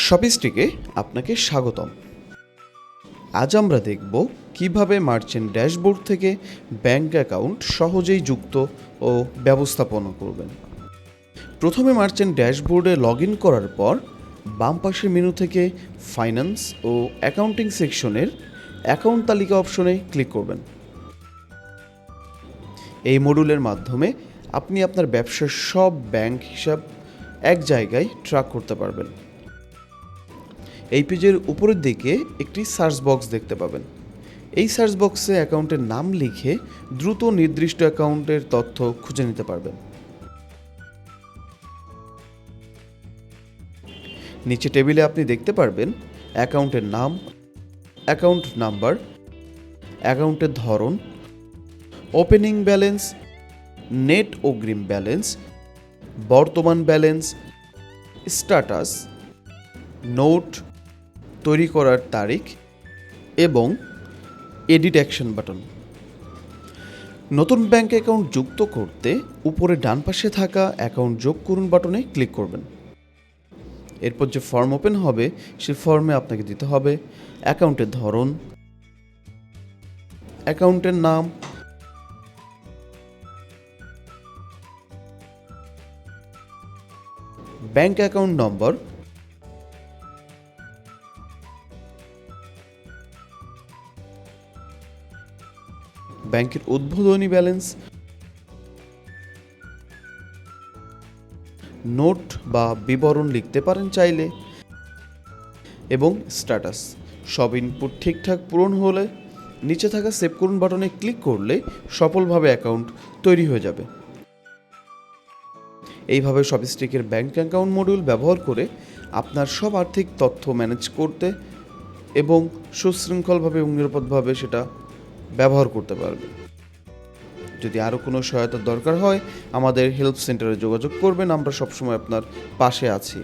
শপিস্টিকে আপনাকে স্বাগতম। আজ আমরা দেখব কিভাবে মার্চেন্ট ড্যাশবোর্ড থেকে ব্যাংক অ্যাকাউন্ট সহজেই যুক্ত ও ব্যবস্থাপনা করবেন। প্রথমে মার্চেন্ট ড্যাশবোর্ডে লগ ইন করার পর বাম পাশের মেনু থেকে ফাইন্যান্স ও অ্যাকাউন্টিং সেকশনের অ্যাকাউন্ট তালিকা অপশনে ক্লিক করবেন। এই মডিউলের মাধ্যমে আপনি আপনার ব্যবসার সব ব্যাংক হিসাব এক জায়গায় ট্র্যাক করতে পারবেন। এই পেজের উপরের দিকে একটি সার্চ বক্স দেখতে পাবেন। এই সার্চ বক্সে অ্যাকাউন্টের নাম লিখে দ্রুত নির্দিষ্ট অ্যাকাউন্টের তথ্য খুঁজে নিতে পারবেন। নিচে টেবিলে আপনি দেখতে পারবেন অ্যাকাউন্টের নাম, অ্যাকাউন্ট নাম্বার, অ্যাকাউন্টের ধরন, ওপেনিং ব্যালেন্স, নেট অগ্রিম ব্যালেন্স, বর্তমান ব্যালেন্স, স্ট্যাটাস, নোট, তৈরি করার তারিখ এবং এডিট অ্যাকশন বাটন। নতুন ব্যাংক অ্যাকাউন্ট যুক্ত করতে উপরে ডান পাশে থাকা অ্যাকাউন্ট যোগ করুন বাটনে ক্লিক করবেন। এরপর যে ফর্ম ওপেন হবে সেই ফর্মে আপনাকে দিতে হবে অ্যাকাউন্টের ধরন, অ্যাকাউন্টের নাম, ব্যাংক অ্যাকাউন্ট নম্বর, ব্যাংকের উদ্বোধনী ব্যালেন্স, নোট বা বিবরণ লিখতে পারেন চাইলে, এবং স্ট্যাটাস। সব ইনপুট ঠিকঠাক পূরণ হলে নিচে থাকা সেভ করুন বাটনে ক্লিক করলে সফলভাবে অ্যাকাউন্ট তৈরি হয়ে যাবে। এইভাবে শপিস্টিকের ব্যাংক অ্যাকাউন্ট মডিউল ব্যবহার করে আপনার সব আর্থিক তথ্য ম্যানেজ করতে এবং সুশৃঙ্খলভাবে এবং নিরাপদভাবে সেটা ব্যবহার করতে পারবে। যদি আরও কোনো সহায়তার দরকার হয় আমাদের হেল্প সেন্টারে যোগাযোগ করবেন, আমরা সবসময় আপনার পাশে আছি।